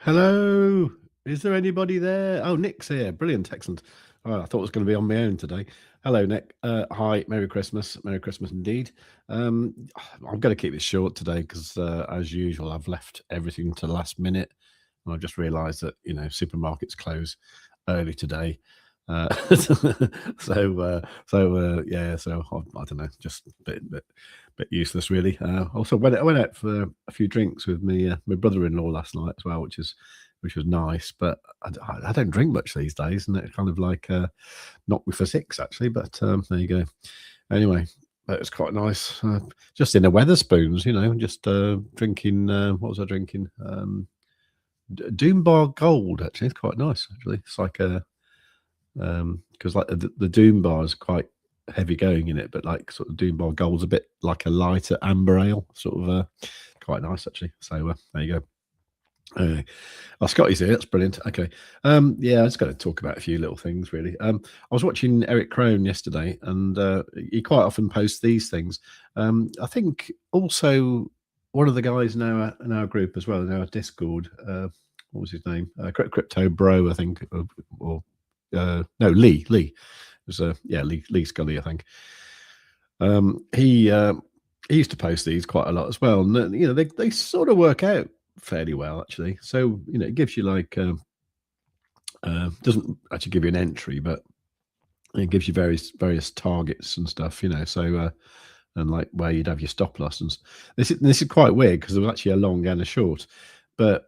Hello. Is there anybody there? Oh, Nick's here. Brilliant. Excellent. Oh, I thought it was going to be on my own today. Hello, Nick. Hi. Merry Christmas. Merry Christmas indeed. I'm going to keep this short today because, as usual, I've left everything to the last minute. And I just realised that, supermarkets close early today. So I don't know, just a bit useless really. Also I went out for a few drinks with me my brother-in-law last night as well, which was nice. But I don't drink much these days, and it kind of like knocked me for six actually. But there you go. Anyway, it was quite nice. Just in a Weatherspoons, just drinking. What was I drinking? Doom Bar Gold. Actually, it's quite nice. Actually, it's like a because like the Doom Bar is quite heavy going in it, but like sort of Doom Bar Gold's a bit like a lighter amber ale, sort of quite nice actually. So there you go. Anyway, Scotty's here. That's brilliant. Okay, yeah, I just got to talk about a few little things really. I was watching Eric Crone yesterday, and he quite often posts these things. I think also one of the guys in our group as well, in our Discord. What was his name? Crypto Bro, I think, or no, Lee. It was Lee Scully, I think. He used to post these quite a lot as well, and they sort of work out fairly well actually. So it gives you like doesn't actually give you an entry, but it gives you various targets and stuff. So and like where you'd have your stop loss. And this is quite weird because there was actually a long and a short, but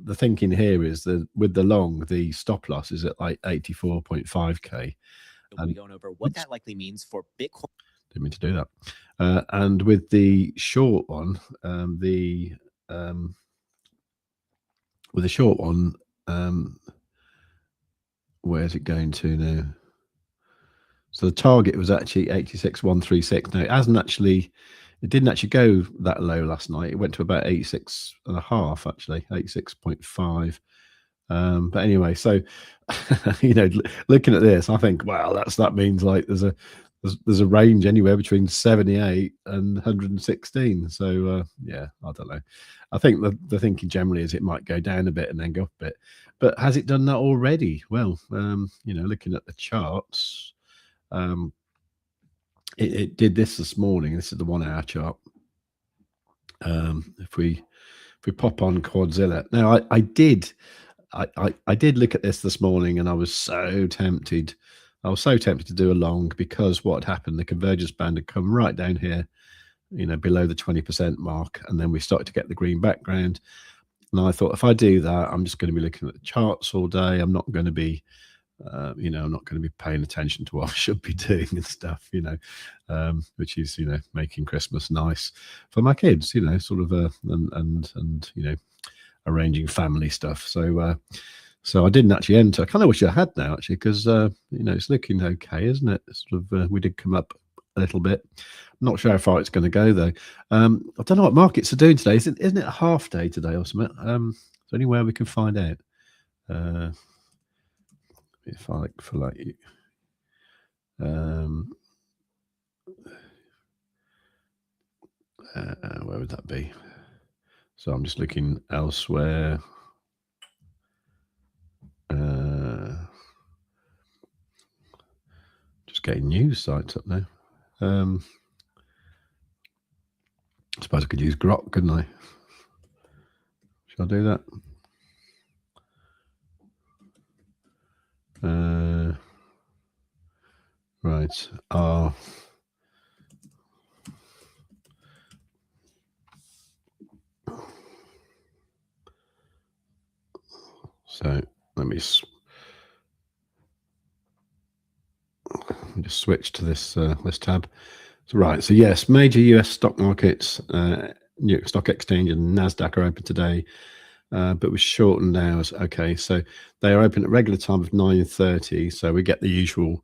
the thinking here is that with the long, the stop loss is at like 84.5k. We'll be going over what that likely means for Bitcoin. Didn't mean to do that. And with the short one, with the short one, where's it going to now? So the target was actually 86,136. Now it didn't actually go that low last night. It went to about 86.5 actually, 86.5. But anyway, so looking at this, I think, well, that means like there's a range anywhere between 78 and 116. So yeah, I don't know. I think the thinking generally is it might go down a bit and then go up a bit. But has it done that already? Well, looking at the charts, it did this morning. This is the 1 hour chart. If we pop on Quadzilla now, I did look at this morning, and I was so tempted. I was so tempted to do a long because what had happened, the convergence band had come right down here, below the 20% mark, and then we started to get the green background. And I thought, if I do that, I'm just going to be looking at the charts all day. I'm not going to be I'm not going to be paying attention to what I should be doing and stuff, which is, making Christmas nice for my kids, sort of, and arranging family stuff. So I didn't actually enter. I kind of wish I had now, actually, because, it's looking okay, isn't it? Sort of, we did come up a little bit. I'm not sure how far it's going to go, though. I don't know what markets are doing today. Isn't it a half day today or something? Is there anywhere we can find out? If I like for like where would that be? So I'm just looking elsewhere. Just getting news sites up now. I suppose I could use Grok, couldn't I? Shall I do that? Right. So let me just switch to this tab. So right. So yes, major US stock markets, New York Stock Exchange and NASDAQ are open today. But with shortened hours. Okay, so they are open at regular time of 9:30. So we get the usual,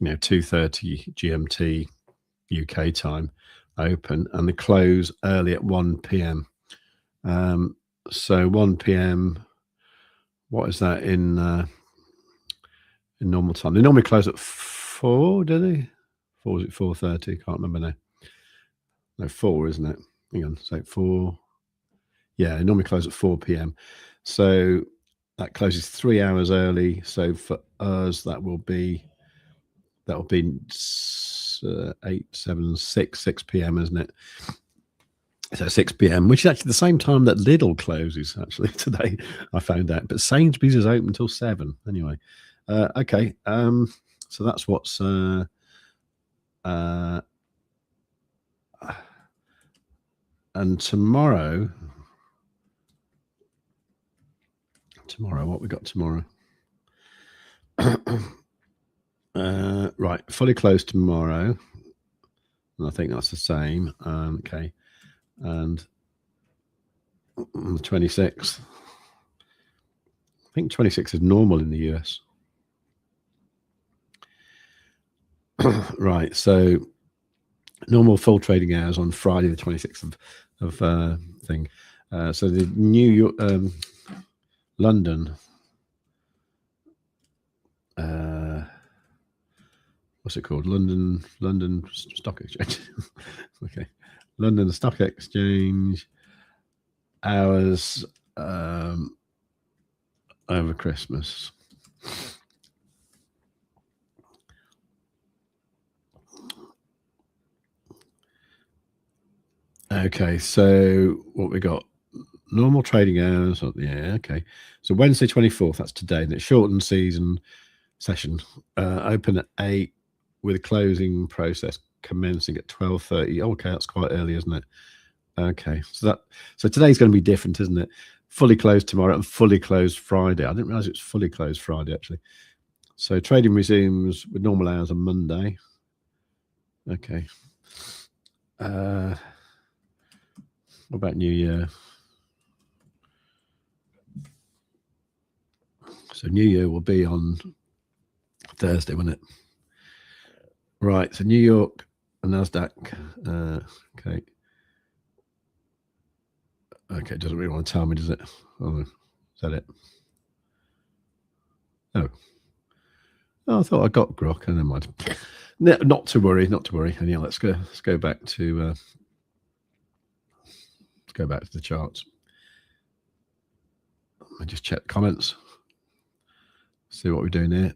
2:30 GMT UK time open, and the close early at 1 p.m. So 1 p.m. What is that in normal time? They normally close at 4, do they? 4, is it 4:30? Can't remember now. No, 4, isn't it? Hang on, say 4. Yeah, they normally close at 4 p.m. So that closes 3 hours early. So for us, that will be 8, 7, 6 p.m., isn't it? So 6 p.m., which is actually the same time that Lidl closes, actually, today, I found out. But Sainsbury's is open until 7, anyway. Okay, so that's what's... and tomorrow, what we got tomorrow? Right, fully closed tomorrow. And I think that's the same. Okay, and on the 26th, I think 26 is normal in the US. Right, so normal full trading hours on Friday the 26th of thing. So the New York, London, what's it called? London Stock Exchange. Okay, London Stock Exchange hours over Christmas. Okay, so what we got? Normal trading hours. Yeah, okay. So Wednesday 24th, that's today. And it's shortened season session. Open at 8 with a closing process commencing at 12:30. Okay, that's quite early, isn't it? Okay, so today's going to be different, isn't it? Fully closed tomorrow and fully closed Friday. I didn't realize it was fully closed Friday, actually. So trading resumes with normal hours on Monday. Okay. What about New Year? So New Year will be on Thursday, won't it? Right, so New York and NASDAQ. Okay. Okay, doesn't really want to tell me, does it? Oh, is that it? Oh. Oh, I thought I got grok. Never mind. No, not to worry, not to worry. Anyhow, let's go back to the charts. I just check the comments. See what we're doing here.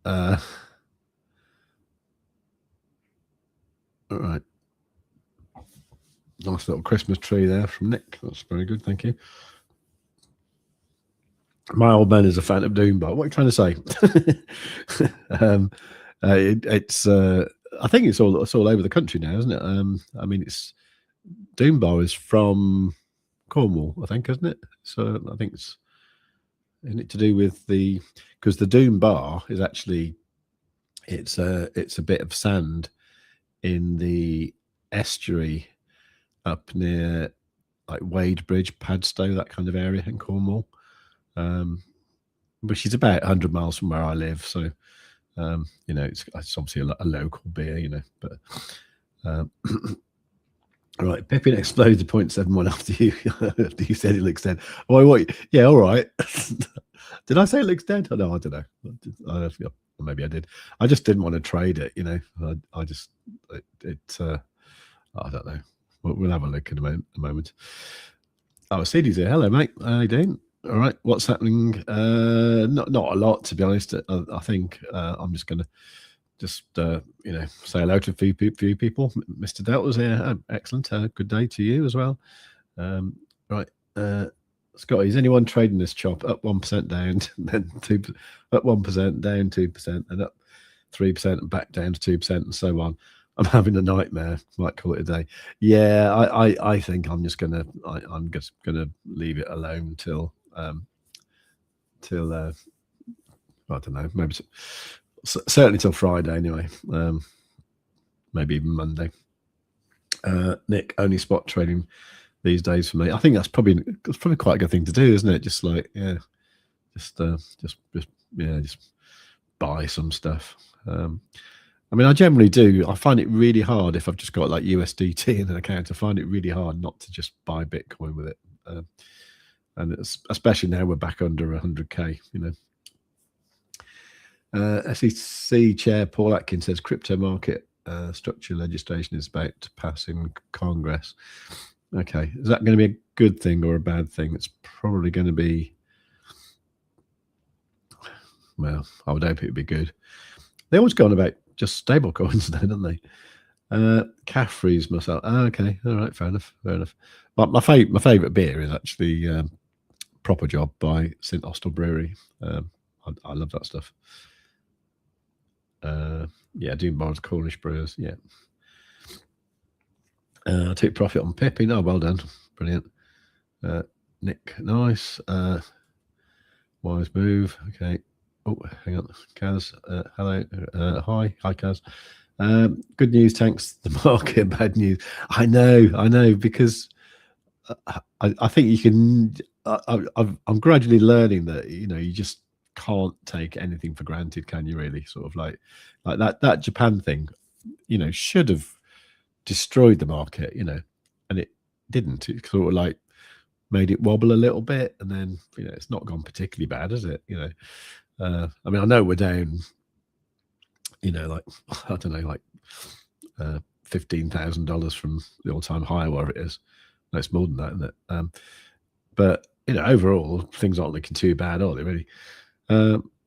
All right. Nice little Christmas tree there from Nick. That's very good, thank you. My old man is a fan of Doombar. What are you trying to say? It's I think it's all over the country now, isn't it? I mean, it's Doombar is from Cornwall, I think, isn't it? So I think it's isn't it to do with because the Doom Bar is actually it's a bit of sand in the estuary up near like Wadebridge, Padstow, that kind of area in Cornwall. Which is about 100 miles from where I live, so you know, it's obviously a local beer, you know. But right, Pippin exploded to 0.71 after you said it looks dead. Oh, what? Yeah, all right. Did I say it looks dead? Oh, no, I don't know. Maybe I did. I just didn't want to trade it, you know. I just I don't know. We'll have a look in a moment. Oh, CD's here. Hello, mate. How you doing? All right, what's happening? Not a lot, to be honest. I think I'm just going to you know, say hello to a few people. Mr. Delta's here. Excellent. Good day to you as well. Right, Scotty, is anyone trading this chop? Up 1%, down, then 2%, up 1%, down 2%, and up 3%, and back down to 2%, and so on. I'm having a nightmare. Might call it a day. Yeah, I think I'm just gonna leave it alone till I don't know, maybe certainly till Friday anyway. Maybe even Monday. Nick, only spot trading these days for me. I think that's probably quite a good thing to do, isn't it? Just like just buy some stuff. I mean, I generally do. I find it really hard if I've just got like USDT in an account. I find it really hard not to just buy Bitcoin with it. And it's, especially now we're back under 100K, you know. SEC Chair Paul Atkins says crypto market structure legislation is about to pass in Congress. Okay, is that going to be a good thing or a bad thing? It's probably going to be well, I would hope it would be good. They always go on about just stable coins, though, don't they? Caffrey's myself. Oh, okay, all right, fair enough. But my favourite beer is actually Proper Job by St Austell Brewery. I love that stuff. Yeah, Doombar's Cornish Brewers. Yeah. I took profit on Pippin. Oh, well done, brilliant. Nick, nice. Wise move. Okay. Oh, hang on, Kaz. Hello. Hi, Kaz. Good news tanks the market. Bad news. I know, because I think you can. I'm gradually learning that you just can't take anything for granted, can you? Really, sort of like that Japan thing, should have destroyed the market, and it didn't. It sort of like made it wobble a little bit, and then it's not gone particularly bad, has it? I mean, I know we're down, like I don't know, like $15,000 from the all-time high, wherever it is. No, it's more than that, isn't it? But overall, things aren't looking too bad, are they? Really?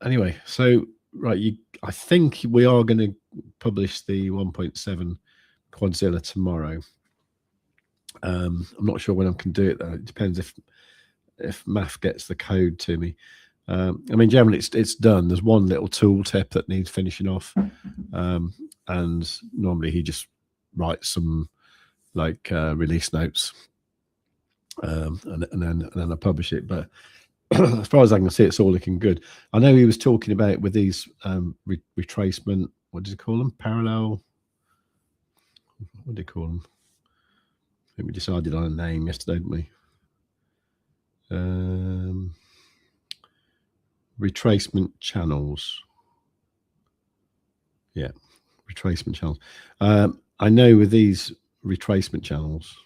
Anyway, so right, I think we are going to publish the 1.7 Quadzilla tomorrow. I'm not sure when I can do it though. It depends if maff gets the code to me. I mean, generally it's done. There's one little tool tip that needs finishing off, and normally he just writes some like release notes, and then I publish it. But as far as I can see, it's all looking good. I know he was talking about with these retracement. What does he call them? Parallel. What do you call them? I think we decided on a name yesterday, didn't we? Retracement channels. Yeah, retracement channels. I know with these retracement channels,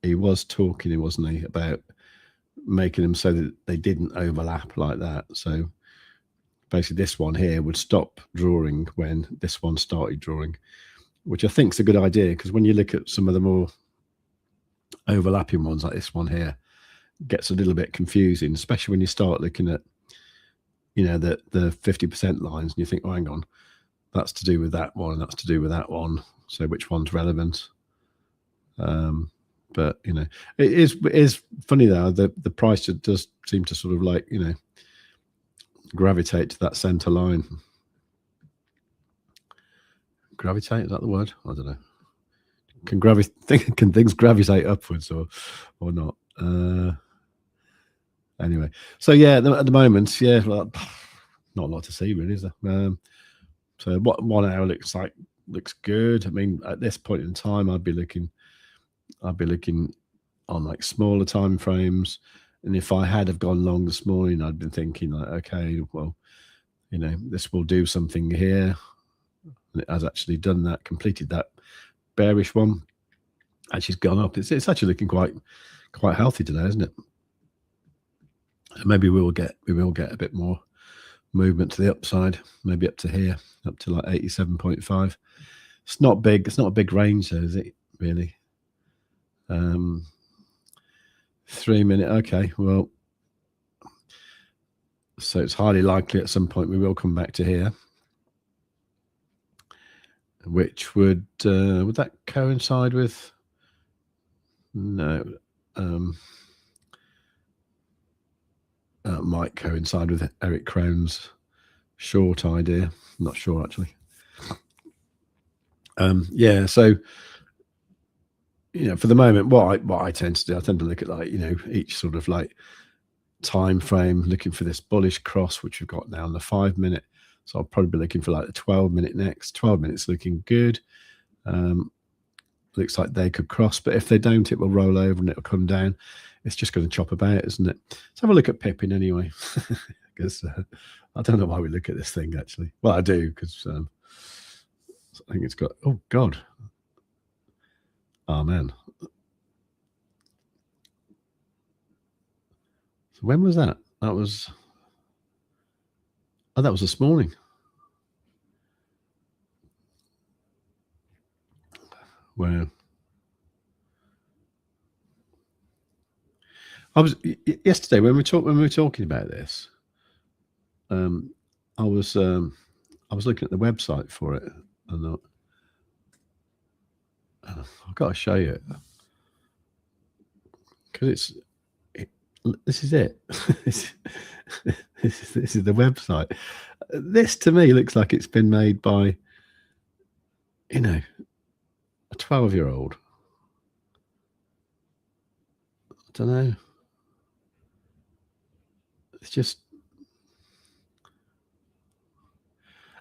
he was talking, wasn't he, about making them so that they didn't overlap like that. So basically this one here would stop drawing when this one started drawing, which I think is a good idea, because when you look at some of the more overlapping ones like this one here, it gets a little bit confusing, especially when you start looking at the 50% lines and you think, oh, hang on, that's to do with that one and that's to do with that one, so which one's relevant? But it is funny though, the price does seem to sort of like gravitate to that center line. Gravitate, is that the word? I don't know. Can things gravitate upwards or not? Anyway, so yeah, at the moment, yeah, not a lot to see really, is there? So what 1 hour looks good. I mean, at this point in time, I'd be looking on like smaller time frames, and if I had have gone long this morning, I'd been thinking like, okay, well, this will do something here. And it has actually done that, completed that bearish one. Actually, it's gone up. It's actually looking quite healthy today, isn't it? Maybe we will get a bit more movement to the upside, maybe up to here, up to like 87.5. It's not big. It's not a big range, though, is it? Really. 3 minute. Okay, well, so it's highly likely at some point we will come back to here, which would that coincide with? No. Might coincide with Eric Crown's short idea. I'm not sure actually. Yeah, so for the moment, what I tend to do, I tend to look at like each sort of like time frame, looking for this bullish cross, which we've got now on the 5 minute. So I'll probably be looking for like the 12 minute next. 12 minutes looking good. Looks like they could cross, but if they don't, it will roll over and it'll come down. It's just going to chop about, isn't it? Let's have a look at Pippin anyway, because I don't know why we look at this thing actually. Well, I do, because I think it's got, oh God. Oh man. So when was that? That was this morning. Wow. I was yesterday when we were talking about this. I was looking at the website for it, and I've got to show you it because this is it. this is the website. This to me looks like it's been made by, you know, a 12-year-old. I don't know. It's just,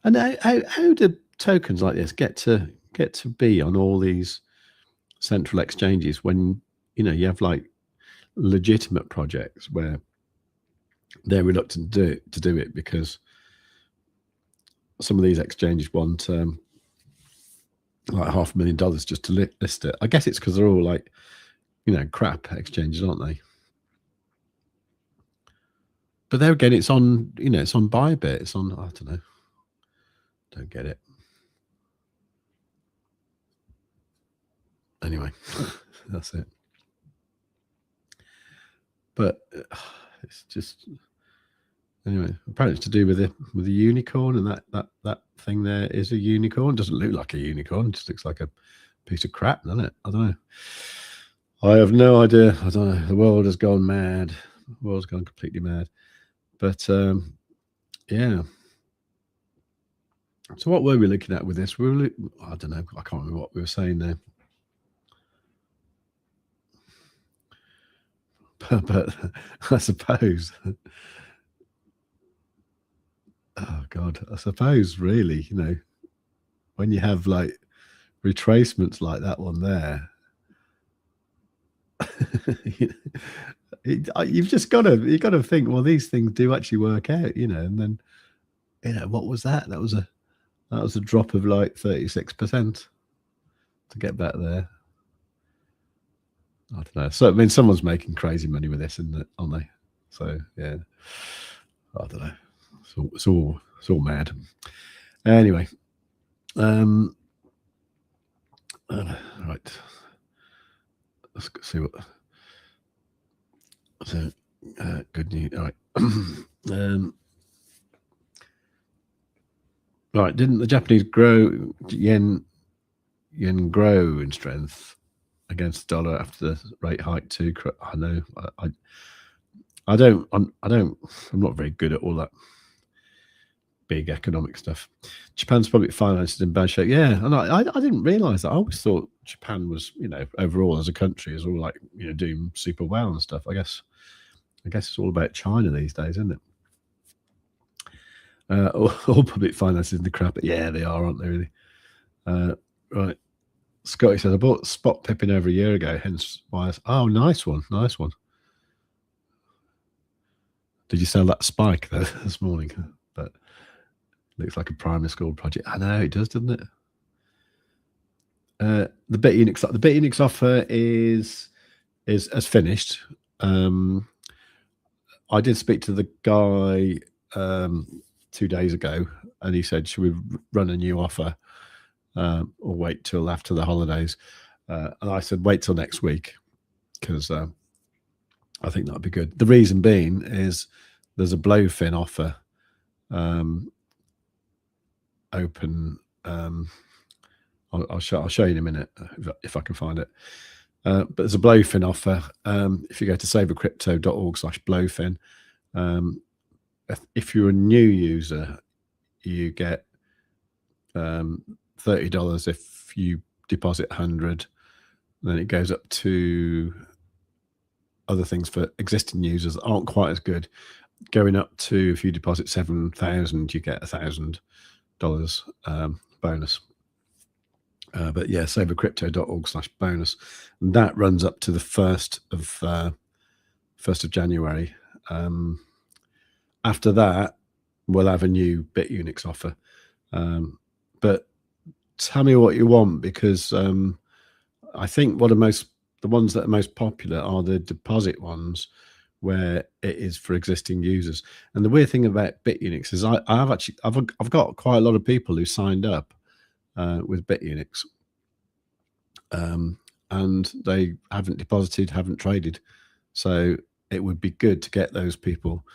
and how do tokens like this get to be on all these central exchanges when, you know, you have like legitimate projects where they're reluctant to do it because some of these exchanges want like $500,000 just to list it. I guess it's because they're all like, you know, crap exchanges, aren't they? But there again, it's on, you know, it's on Bybit. It's on, I don't know. Don't get it. Anyway, that's it. But it's just, anyway, apparently it's to do with the unicorn, and that thing there is a unicorn. Doesn't look like a unicorn, it just looks like a piece of crap, doesn't it? I don't know. I have no idea. I don't know. The world has gone mad. The world's gone completely mad. But yeah. So what were we looking at with this? I don't know. I can't remember what we were saying there. But I suppose, oh God, I suppose really, you know, when you have like retracements like that one there, you've got to think, well, these things do actually work out, you know. And then, you know, what was that? That was a drop of like 36% to get back there. I don't know. So I mean, someone's making crazy money with this, aren't they? So yeah, I don't know. It's all mad. Anyway, right. Let's see what. So good news. All right. Right. Didn't the Japanese yen grow in strength against the dollar after the rate hike too? I know. I'm not very good at all that big economic stuff. Japan's public finance is in bad shape. Yeah, and I didn't realise that. I always thought Japan was, you know, overall as a country is all like, you know, doing super well and stuff. I guess it's all about China these days, isn't it? All public finance is in the crap. But yeah, they are, aren't they? Really? Right. Scotty says I bought spot pipping over a year ago, hence why. Oh, nice one. Did you sell that spike though this morning? But looks like a primary school project. I know it does, doesn't it? The Bitunix offer has finished. I did speak to the guy 2 days ago, and he said, "Should we run a new offer or wait till after the holidays?" And I said, "Wait till next week, because I think that'd be good." The reason being is there's a Blofin offer open. I'll show you in a minute if I can find it. But there's a Blofin offer. If you go to savewithcrypto.org/Blofin, if you're a new user, you get $30 if you deposit 100. Then it goes up to other things for existing users that aren't quite as good, going up to, if you deposit 7,000, you get $1,000 bonus. But yeah, savewithcrypto.org/bonus. And that runs up to the 1st of January. After that, we'll have a new Bitunix offer. But tell me what you want, because I think the ones that are most popular are the deposit ones, where it is for existing users. And the weird thing about Bitunix is I've got quite a lot of people who signed up with Bitunix, and they haven't deposited, haven't traded. So it would be good to get those people,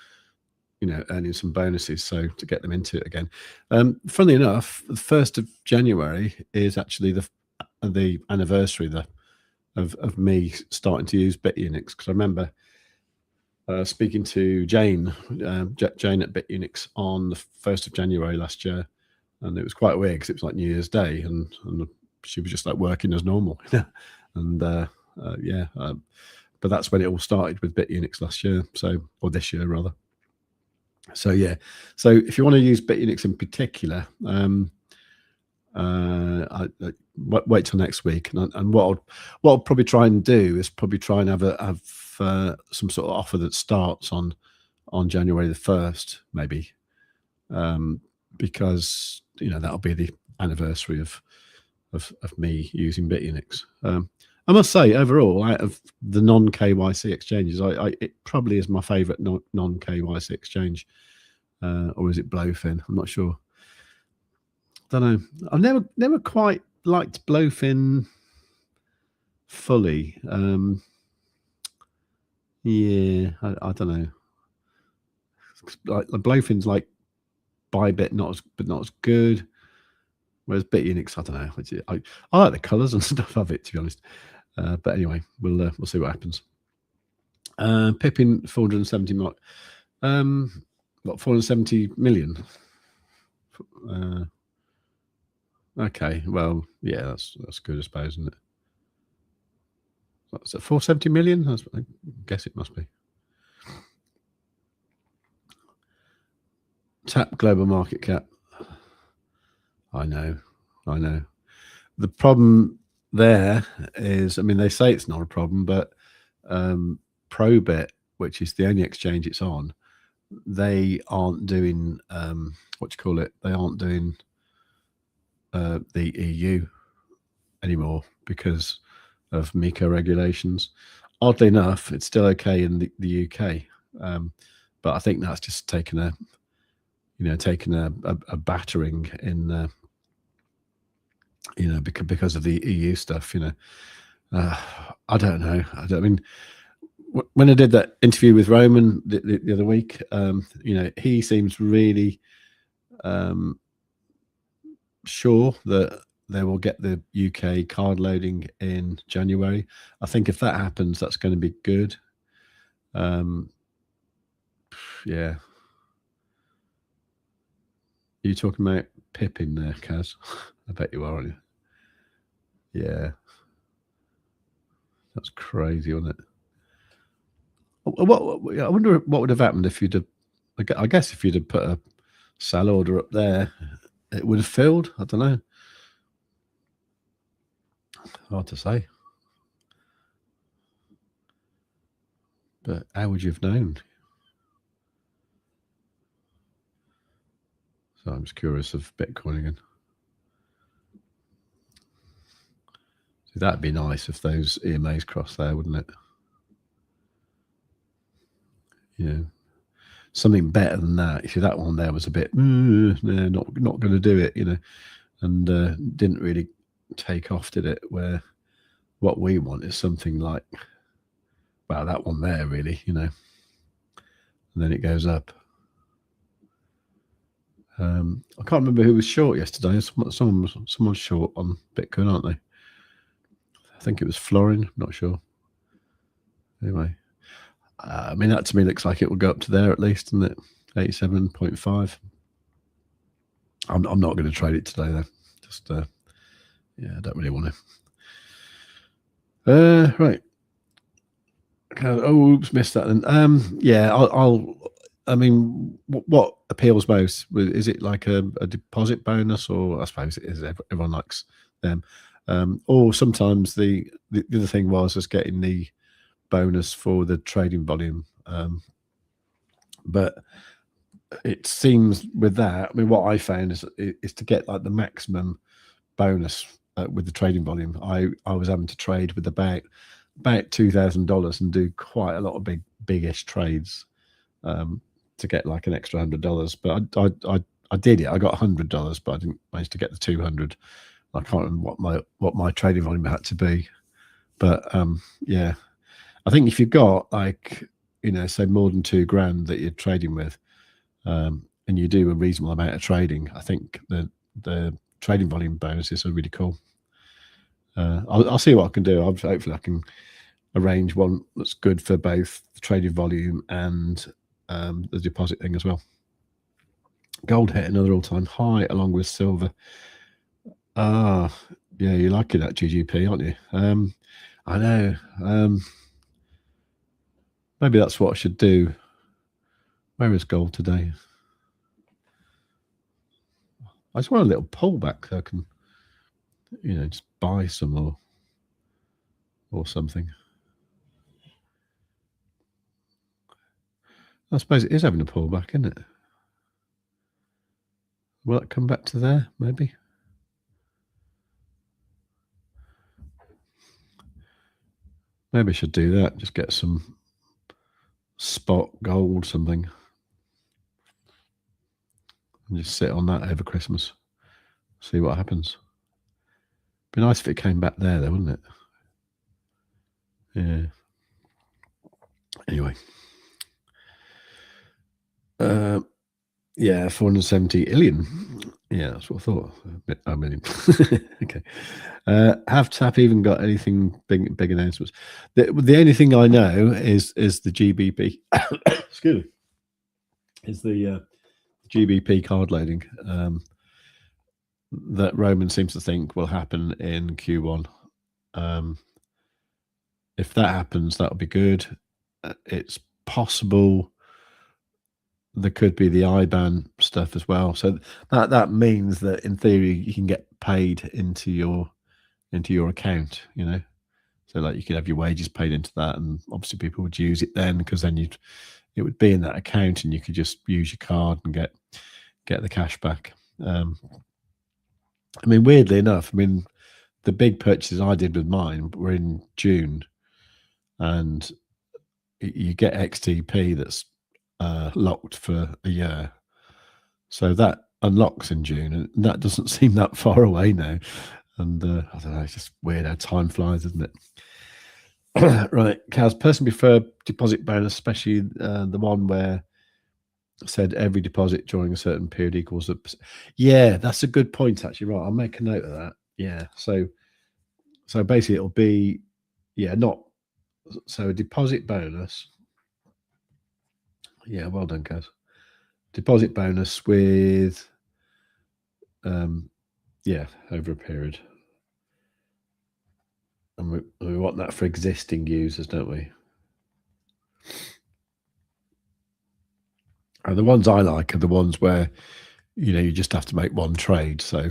earning some bonuses, so to get them into it again. Funnily enough, the 1st of January is actually the anniversary of me starting to use Bitunix, because I remember speaking to Jane at Bitunix on the 1st of January last year, and it was quite weird because it was like New Year's Day, and she was just like working as normal, and but that's when it all started with Bitunix last year, or this year rather. So yeah, so if you want to use Bitunix in particular, wait till next week, and what I'll probably try and do is probably try and have some sort of offer that starts on January the 1st, maybe, because that'll be the anniversary of me using Bitunix. I must say, overall, out of the non-KYC exchanges, it probably is my favorite non-KYC exchange, or is it Blofin? I'm not sure. Don't know. I've never quite liked Blofin fully. Yeah, I don't know. Like Blofin's like Bybit, but not as good. Whereas Bitunix, I don't know. I like the colours and stuff of it, to be honest. But anyway, we'll see what happens. Pippin 470 mark. What, 470 million? Okay, well, yeah, that's good, I suppose, isn't it? What's it, 470 million? I guess it must be. Tap global market cap. I know. The problem there is, I mean, they say it's not a problem, but Probit, which is the only exchange it's on, they aren't doing they aren't doing the EU anymore because of MiCA regulations. Oddly enough, it's still okay in the UK, but I think that's just taken a battering in because of the EU stuff. I don't know. I mean, when I did that interview with Roman the other week, he seems really sure that they will get the UK card loading in January. I think if that happens, that's going to be good. Yeah. Are you talking about Pippin there, Kaz? I bet you are, aren't you? Yeah. That's crazy, wasn't it? I wonder what would have happened if you'd have, I guess if you'd have put a sell order up there, it would have filled. I don't know. Hard to say. But how would you have known? So I'm just curious of Bitcoin again. So that'd be nice if those EMAs crossed there, wouldn't it? Something better than that. If that one there was a bit, no, not going to do it, and didn't really take off, did it? Where what we want is something like, well, that one there, really, and then it goes up. I can't remember who was short yesterday. Someone's short on Bitcoin, aren't they? I think it was Florin. Not sure. Anyway, I mean, that to me looks like it will go up to there at least, isn't it? 87.5. I'm not going to trade it today though. Just I don't really want to. Right. Oh, oops, missed that. Then yeah, I mean, what appeals most? Is it like a deposit bonus, or I suppose it is, everyone likes them, or sometimes the other thing was getting the bonus for the trading volume, but it seems with that, I mean, what I found is to get like the maximum bonus with the trading volume, I was having to trade with about $2,000 and do quite a lot of big-ish trades to get like an extra $100. But I did it. I got $100, but I didn't manage to get the 200. I can't remember what my trading volume had to be, but yeah, I think if you've got like say more than $2,000 that you're trading with, and you do a reasonable amount of trading, I think the trading volume bonuses are really cool. I'll see what I can do. Hopefully I can arrange one that's good for both the trading volume and the deposit thing as well. Gold hit another all-time high along with silver. Yeah, you're liking that GGP, aren't you? I know. Maybe that's what I should do. Where is gold today? I just want a little pullback so I can, just buy some more or something. I suppose it is having a pullback, isn't it? Will it come back to there, maybe? Maybe I should do that. Just get some spot gold, something. And just sit on that over Christmas. See what happens. Be nice if it came back there, though, wouldn't it? Yeah. Anyway. Yeah, 470 illion. Yeah, that's what I thought. A million. Okay. Have TAP even got anything big announcements? The only thing I know is the GBP. Excuse me. Is the GBP card loading that Roman seems to think will happen in Q1. If that happens, that would be good. It's possible there could be the IBAN stuff as well. So that means that in theory you can get paid into your account, So like you could have your wages paid into that, and obviously people would use it then because then it would be in that account and you could just use your card and get the cash back. Weirdly enough, the big purchases I did with mine were in June, and you get XTP that's locked for a year. So that unlocks in June, and that doesn't seem that far away now. And I don't know, it's just weird how time flies, isn't it? Right, Kaz, personally prefer deposit bonus, especially the one where said every deposit during a certain period equals a. Yeah, that's a good point, actually. Right, I'll make a note of that. Yeah, so basically it'll be, so a deposit bonus. Yeah, well done, Kaz. Deposit bonus with, over a period. And we want that for existing users, don't we? And the ones I like are the ones where, you just have to make one trade. So,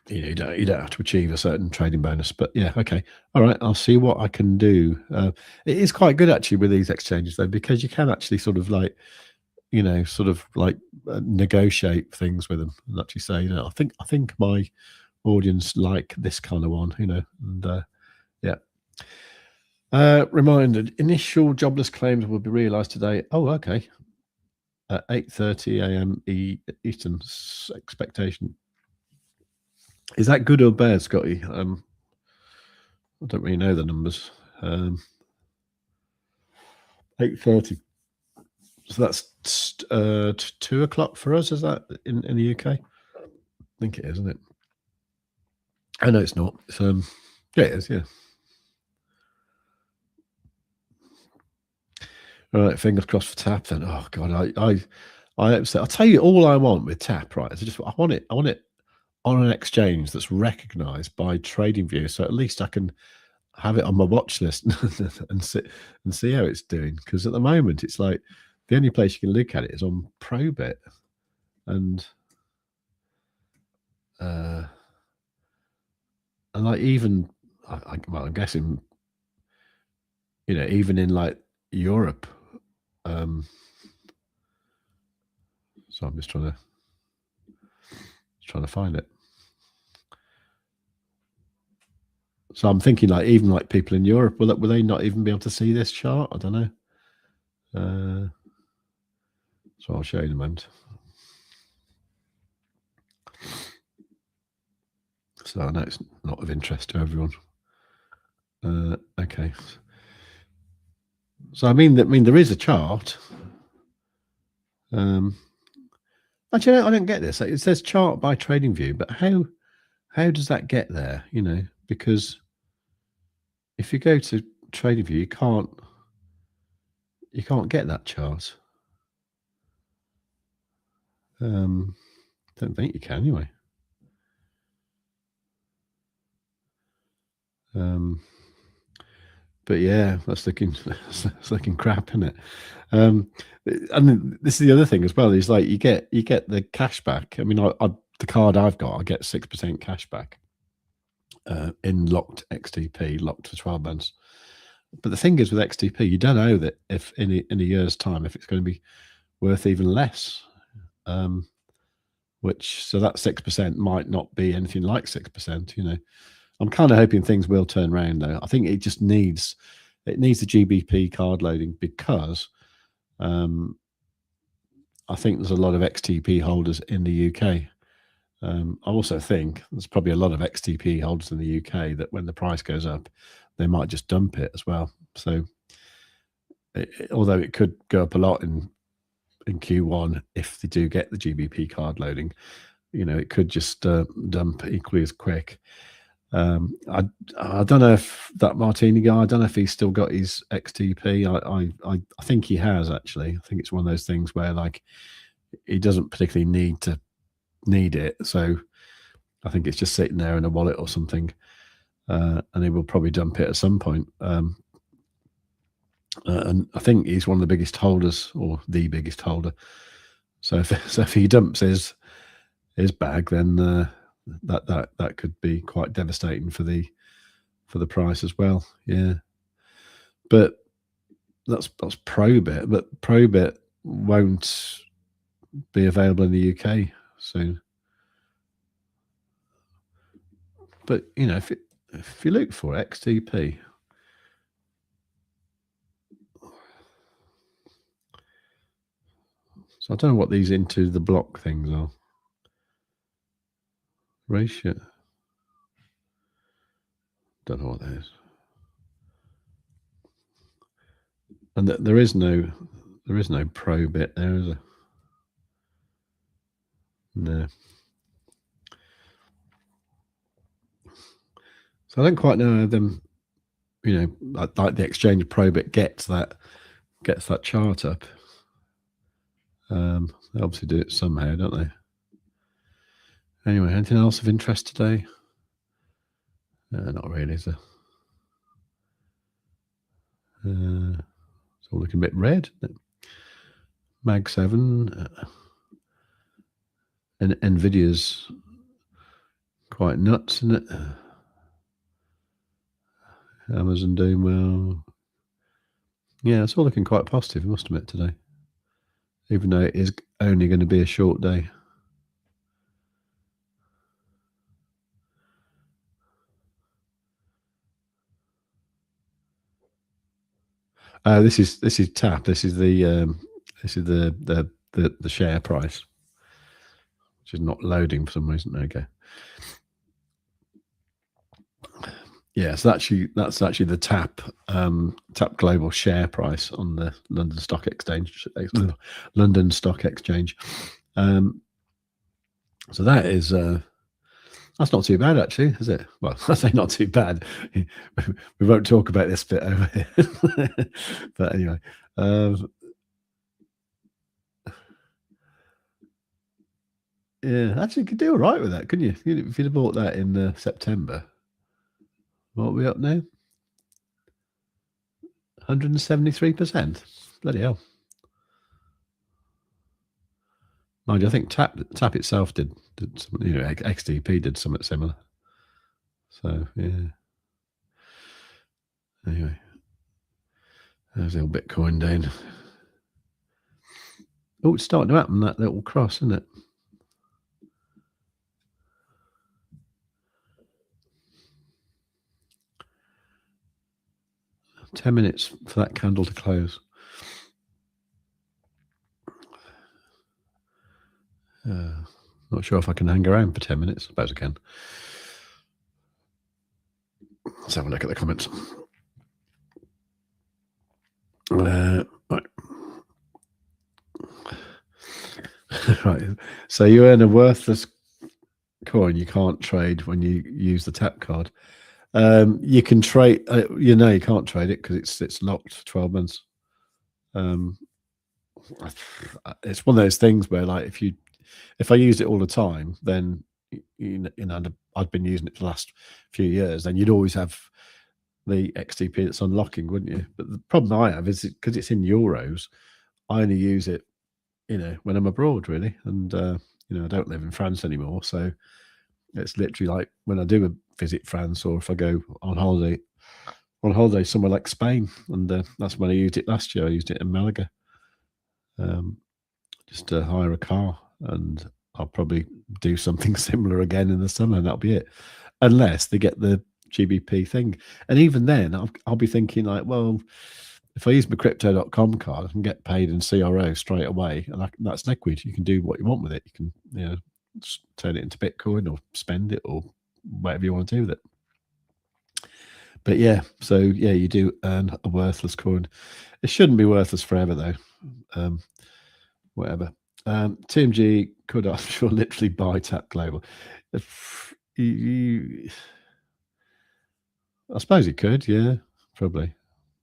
you don't have to achieve a certain trading bonus. But yeah, okay. All right, I'll see what I can do. It is quite good, actually, with these exchanges, though, because you can actually sort of negotiate things with them and actually say, I think my audience like this kind of one, and yeah. Reminded, initial jobless claims will be realised today. Oh, okay. At 8:30 a.m. Eastern expectation. Is that good or bad, Scotty? I don't really know the numbers. 8:30. So that's 2 o'clock for us. Is that in the UK? I think it is, isn't it? I know it's not. It's, yeah, it is. Yeah. All right, fingers crossed for TAP then. Oh God, I'll tell you all I want with TAP, right? Is I want it on an exchange that's recognised by TradingView, so at least I can have it on my watch list and see how it's doing. Because at the moment, it's like the only place you can look at it is on Probit, and like even I'm guessing, even in like Europe. So I'm just trying to find it. So I'm thinking like even like people in Europe, will they not even be able to see this chart? I don't know. So I'll show you in a moment. So I know it's not of interest to everyone. Okay. So I mean there is a chart. Actually, I don't get this. It says chart by TradingView, but how does that get there? You know, because if you go to TradingView, you can't get that chart. Don't think you can anyway. But yeah, that's looking crap, isn't it? And this is the other thing as well. Is like you get the cash back. I mean, the card I've got, I get 6% cash back in locked XTP, locked for 12 months. But the thing is with XTP, you don't know that if in a year's time, if it's going to be worth even less. So that 6% might not be anything like 6%. You know, I'm kind of hoping things will turn around though. I think it just needs the GBP card loading because I think there's a lot of XTP holders in the UK. I also think there's probably a lot of XTP holders in the UK that when the price goes up, they might just dump it as well. So although it could go up a lot in Q1 if they do get the GBP card loading, you know, it could just dump equally as quick. I don't know if that Martini guy, I don't know if he's still got his XTP. I think he has actually. I think it's one of those things where like he doesn't particularly need it, so I think it's just sitting there in a wallet or something, and he will probably dump it at some point. And I think he's one of the biggest holders, or the biggest holder. So if he dumps his bag, then that could be quite devastating for the price as well. Yeah, but that's Probit, but Probit won't be available in the UK soon. But you know, if you look for XTP, so I don't know what these into the block things are. Ratio. Don't know what that is. And there is no Probit there, is there? No. So I don't quite know how them, you know, like the exchange Probit gets that chart up. They obviously do it somehow, don't they? Anyway, anything else of interest today? Not really, is there? It's all looking a bit red. Mag 7. And Nvidia's quite nuts, isn't it? Amazon doing well. Yeah, it's all looking quite positive, I must admit, today. Even though it is only going to be a short day. This is TAP. This is the share price, which is not loading for some reason. There you go. Yeah, so that's actually the TAP global share price on the London Stock Exchange. London Stock Exchange. So that is that's not too bad, actually, is it? Well, I say not too bad. We won't talk about this bit over here. But anyway, yeah, actually, you could do all right with that, couldn't you? If you'd have bought that in September. What are we up now? 173%. Bloody hell. Mind you, I think TAP itself did some, you know, XTP did something similar. So yeah. Anyway, there's the old Bitcoin down. Oh, it's starting to happen, that little cross, isn't it? $10 minutes for that candle to close. Not sure if I can hang around for 10 minutes. I suppose I can. Let's have a look at the comments. Right. Right. So you earn a worthless coin you can't trade when you use the tap card. You can trade. You can't trade it because it's locked for 12 months. It's one of those things where, like, if I used it all the time, then I'd been using it for the last few years, then you'd always have the XTP that's unlocking, wouldn't you? But the problem I have is because it's in euros, I only use it, when I'm abroad, really. And, I don't live in France anymore. So it's literally like when I do visit France, or if I go on holiday somewhere like Spain. And that's when I used it last year. I used it in Malaga, just to hire a car. And I'll probably do something similar again in the summer, and that'll be it. Unless they get the GBP thing. And even then, I'll be thinking, like, well, if I use my crypto.com card, I can get paid in CRO straight away, and that's liquid. You can do what you want with it. You can, turn it into Bitcoin or spend it or whatever you want to do with it. But yeah, so yeah, you do earn a worthless coin. It shouldn't be worthless forever, though. Whatever. TMG could, I'm sure, literally buy Tap Global. I suppose he could, yeah, probably.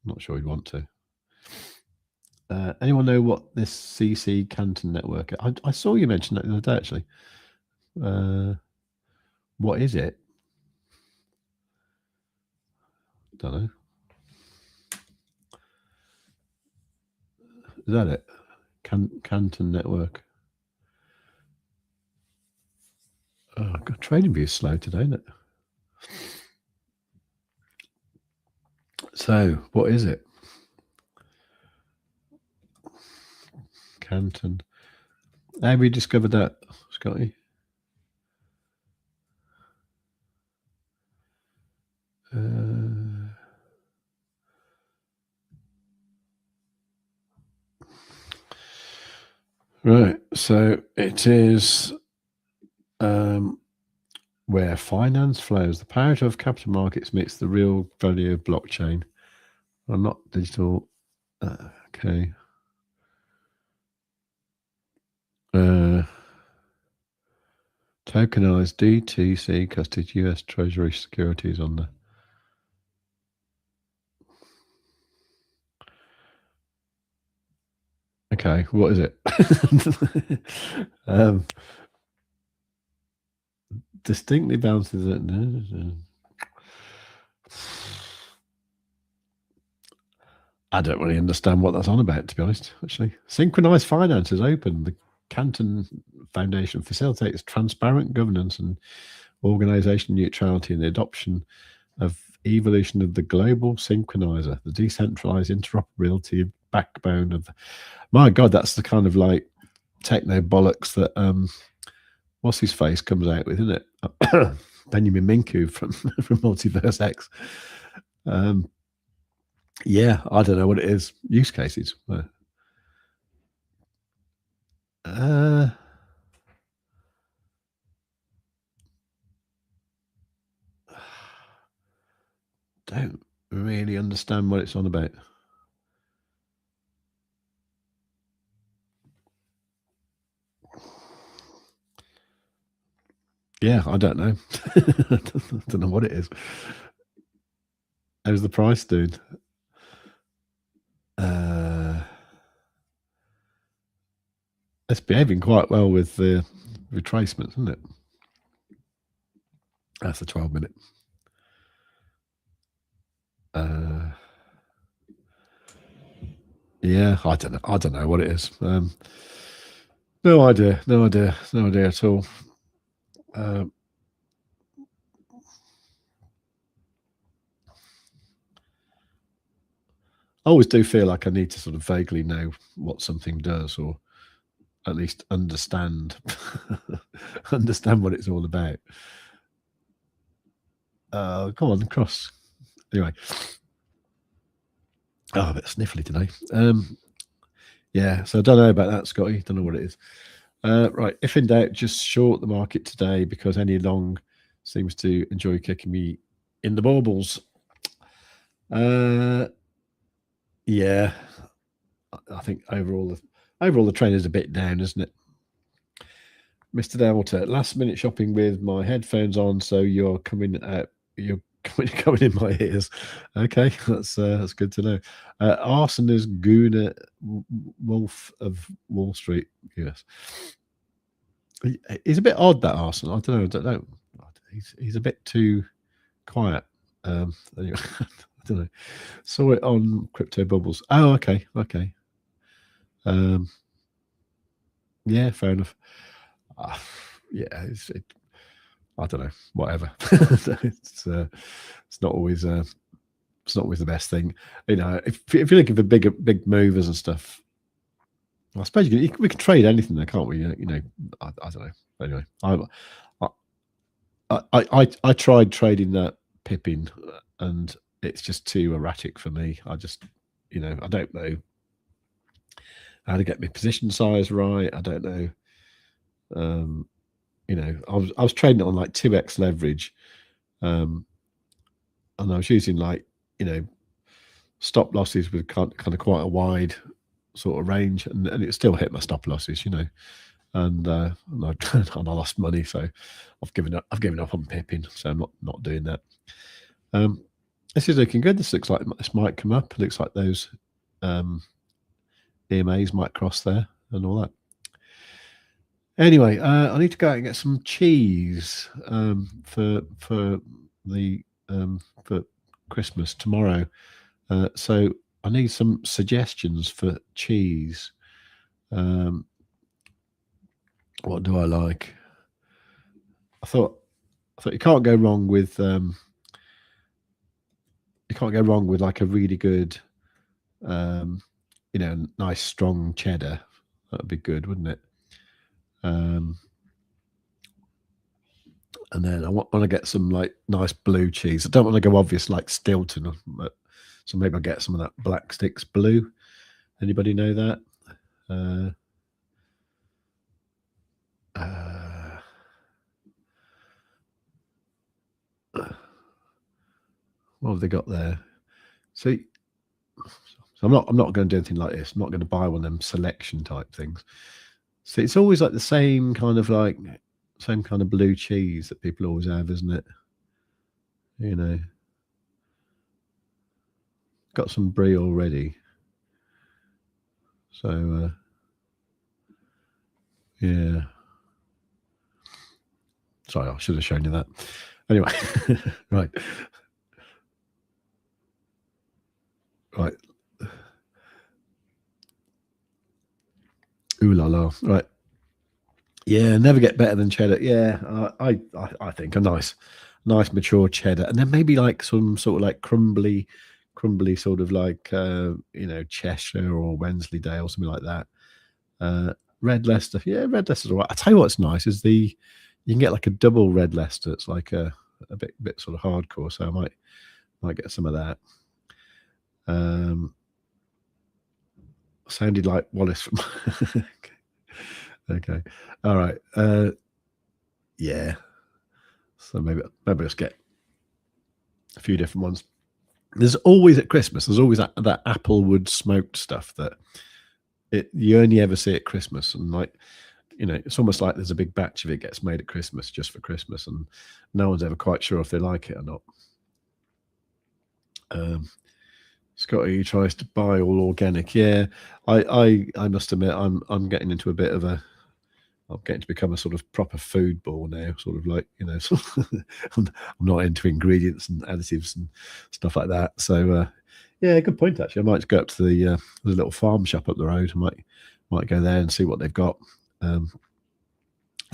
Not sure he'd want to. Anyone know what this CC Canton network? I saw you mention that the other day, actually. What is it? Don't know. Is that it? Canton network. Oh, God, TradingView is slow today, isn't it? So, what is it? Canton. How have you discovered that, Scotty? Right, so it is where finance flows. The power of capital markets meets the real value of blockchain. Well, not digital. Okay. Tokenized DTC custody US Treasury securities on the. Okay, what is it? Distinctly bounces it. I don't really understand what that's on about, to be honest, actually. Synchronized finance is open. The Canton Foundation facilitates transparent governance and organization neutrality and the adoption of evolution of the global synchronizer, the decentralized interoperability backbone of. My God, that's the kind of like techno bollocks that what's his face comes out with, isn't it? Benjamin Minku from Multiverse X. Yeah, I don't know what it is. Use cases. Don't really understand what it's on about. Yeah, I don't know. I don't know what it is. How's the price doing? It's behaving quite well with the retracements, isn't it? That's the 12-minute. Yeah, I don't know what it is. No idea at all. I always do feel like I need to sort of vaguely know what something does, or at least understand what it's all about. Come on, cross. Anyway. Oh, a bit sniffly today. Yeah, so I don't know about that, Scotty. Don't know what it is. Right, if in doubt, just short the market today because any long seems to enjoy kicking me in the baubles. Yeah, I think overall the trend is a bit down, isn't it? Mr. Delta, last minute shopping with my headphones on, so you're coming out. You're coming in my ears. Okay, that's good to know. Arson is Guna Wolf of Wall Street. Yes, he's a bit odd, that Arson. I don't know. He's a bit too quiet. Anyway, I don't know. Saw it on Crypto Bubbles. Oh, okay. Yeah, fair enough. Yeah, I don't know. Whatever. It's not always the best thing. You know, if you're looking for big movers and stuff, I suppose we can trade anything there, can't we? You know, I don't know. Anyway, I tried trading that Pippin, and it's just too erratic for me. I just, I don't know how to get my position size right. I don't know. I was trading it on like 2x leverage, and I was using stop losses with kind of quite a wide sort of range, and it still hit my stop losses, and I lost money, so I've given up on Pippin, so I'm not doing that. This is looking good. This looks like this might come up. It looks like those EMAs might cross there and all that. Anyway, I need to go out and get some cheese for Christmas tomorrow. So I need some suggestions for cheese. What do I like? I thought you can't go wrong with like a really good nice strong cheddar. That'd be good, wouldn't it? And then I want to get some like nice blue cheese. I don't want to go obvious like Stilton, so maybe I'll get some of that Black Sticks blue. Anybody know that? What have they got there? See, so I'm not going to do anything like this. I'm not going to buy one of them selection type things. So it's always like the same kind of blue cheese that people always have, isn't it? Got some brie already. So yeah. Sorry, I should have shown you that. Anyway, right. Ooh la la. Right. Yeah, never get better than cheddar. Yeah, I think a nice mature cheddar, and then maybe like some sort of like crumbly sort of like Cheshire or Wensleydale, something like that. Red Leicester, yeah, Red Leicester's all right. I tell you what's nice is you can get like a double Red Leicester. It's like a bit sort of hardcore, so I might get some of that. Sounded like Wallace from okay. All right. Yeah. So maybe I'll just get a few different ones. There's always at Christmas, there's always that applewood smoked stuff that you only ever see at Christmas, and like, it's almost like there's a big batch of it gets made at Christmas just for Christmas, and no one's ever quite sure if they like it or not. Scotty tries to buy all organic. Yeah, I must admit I'm getting into a bit of I'm getting to become a sort of proper food ball now, sort of like, I'm not into ingredients and additives and stuff like that. So yeah, good point actually. I might go up to the little farm shop up the road. I might go there and see what they've got. I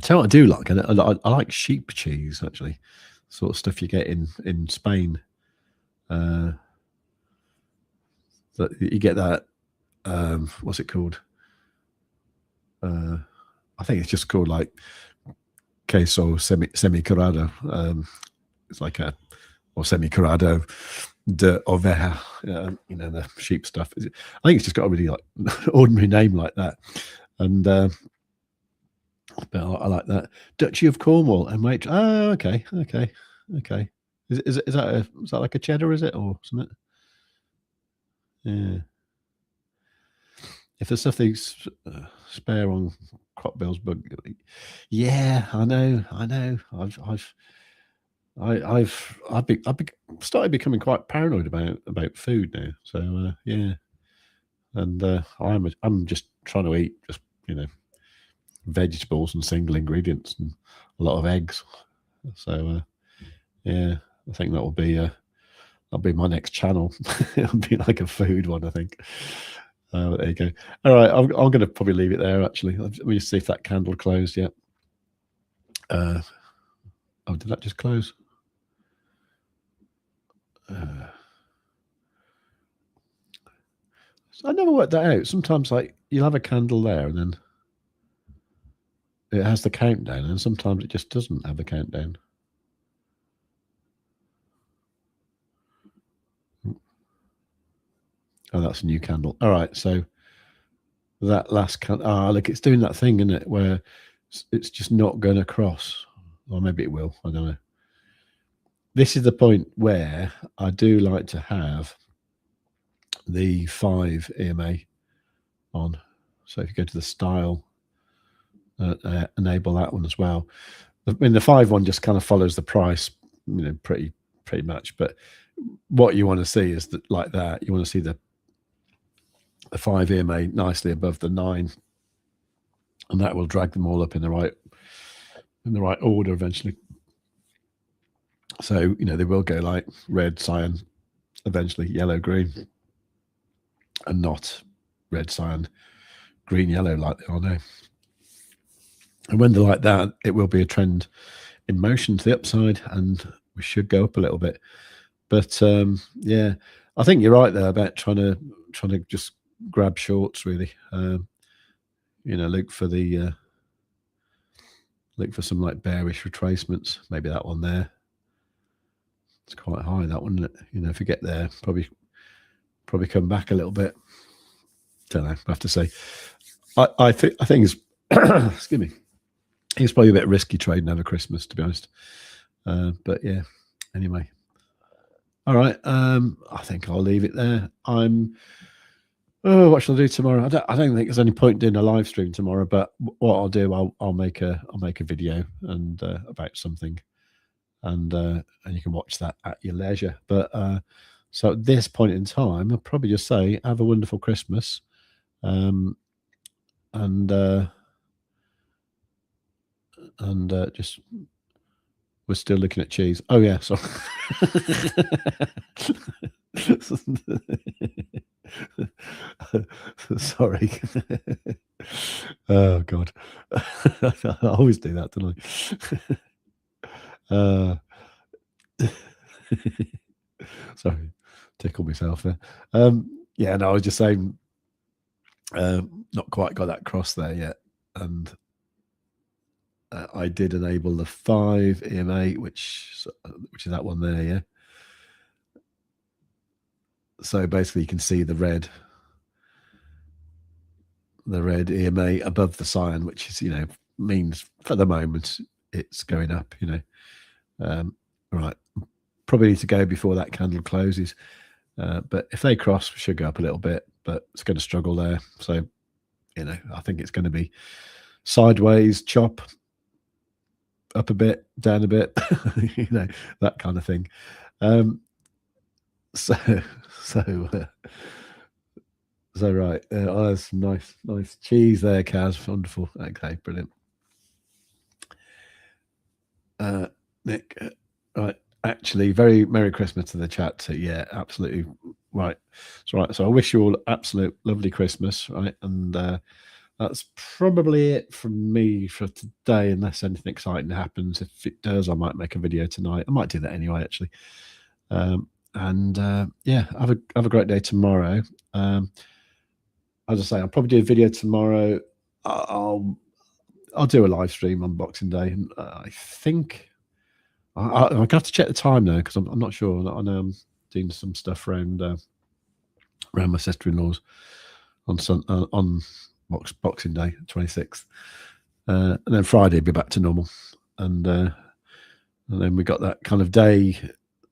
tell you what I do like, and I like sheep cheese actually, sort of stuff you get in Spain. That you get that. What's it called? I think it's just called like queso semi-curado. It's like or semi-curado de oveja, the sheep stuff. I think it's just got a really like ordinary name like that. And but I like that. Duchy of Cornwall and wait. Oh, okay. Is that like a cheddar? Is it or something? Yeah. If there's stuff they spare on crop bills bug. Yeah, I know. I've started becoming quite paranoid about food now. So yeah, and I'm just trying to eat just vegetables and single ingredients and a lot of eggs. So yeah, I think that'll be my next channel. It'll be like a food one, I think. There you go. All right, I'm going to probably leave it there. Actually, let me just see if that candle closed yet. Oh, did that just close? I never worked that out. Sometimes, like, you'll have a candle there, and then it has the countdown, and sometimes it just doesn't have the countdown. Oh, that's a new candle. All right, so that last candle. Look, it's doing that thing, isn't it, where it's just not going across. Or maybe it will. I don't know. This is the point where I do like to have the 5 EMA on. So if you go to the style, enable that one as well. I mean, the 5 one just kind of follows the price, pretty much. But what you want to see is that, like that, you want to see the 5 EMA nicely above the 9, and that will drag them all up in the right order eventually. So they will go like red, cyan, eventually yellow, green, and not red, cyan, green, yellow like they are now. And when they're like that, it will be a trend in motion to the upside, and we should go up a little bit. But yeah, I think you're right there about trying to just grab shorts, really. Look for some like bearish retracements. Maybe that one there. It's quite high, that one. If you get there, probably come back a little bit. Don't know. I have to say, I think it's excuse me. It's probably a bit risky trading over Christmas, to be honest. But yeah. Anyway. All right. I think I'll leave it there. What shall I do tomorrow? I don't think there's any point doing a live stream tomorrow. But what I'll do, I'll make a video and about something, and you can watch that at your leisure. But so at this point in time, I'll probably just say have a wonderful Christmas, and just we're still looking at cheese. Oh yeah, sorry. Sorry. Oh God, I always do that, don't I? Sorry, tickle myself there. Yeah, no, I was just saying, not quite got that cross there yet, and I did enable the 5 EMA, which is that one there, yeah. So basically, you can see the red EMA above the cyan, which is means for the moment it's going up. Right, probably need to go before that candle closes. But if they cross, we should go up a little bit, but it's going to struggle there. So I think it's going to be sideways chop, up a bit, down a bit, that kind of thing. So right. Oh, that's nice cheese there, Kaz. Wonderful. Okay, brilliant. Nick, right. Actually, very Merry Christmas to the chat. So, yeah, absolutely right. That's right. So I wish you all absolute lovely Christmas, right? And that's probably it from me for today, unless anything exciting happens. If it does, I might make a video tonight. I might do that anyway, actually. Yeah, have a great day tomorrow. As I say, I'll probably do a video tomorrow. I'll do a live stream on Boxing Day, and I think I have to check the time now because I'm not sure. I know I'm doing some stuff around my sister-in-law's on Boxing Day, 26th, and then Friday be back to normal, and then we got that kind of day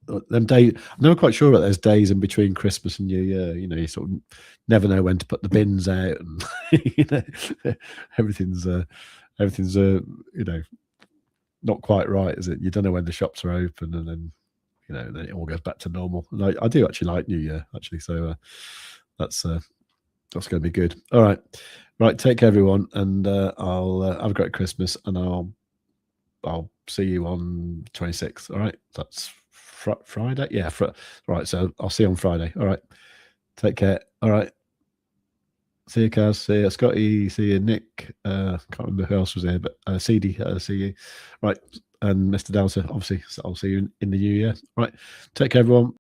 them days. I'm never quite sure about those days in between Christmas and New Year. You know, you sort of never know when to put the bins out, and you know, everything's you know, not quite right, is it? You don't know when the shops are open, and then you know, then it all goes back to normal. And I do actually like New Year, actually. So that's going to be good. All right, take care, everyone, and I'll have a great Christmas, and I'll see you on 26th. All right, that's Friday. Yeah, right. So I'll see you on Friday. All right, take care. All right. See you, Kaz. See you, Scotty. See you, Nick. Can't remember who else was there, but CD. See you. Right, and Mr. Dowser. Obviously, so I'll see you in the new year. Right, take care, everyone.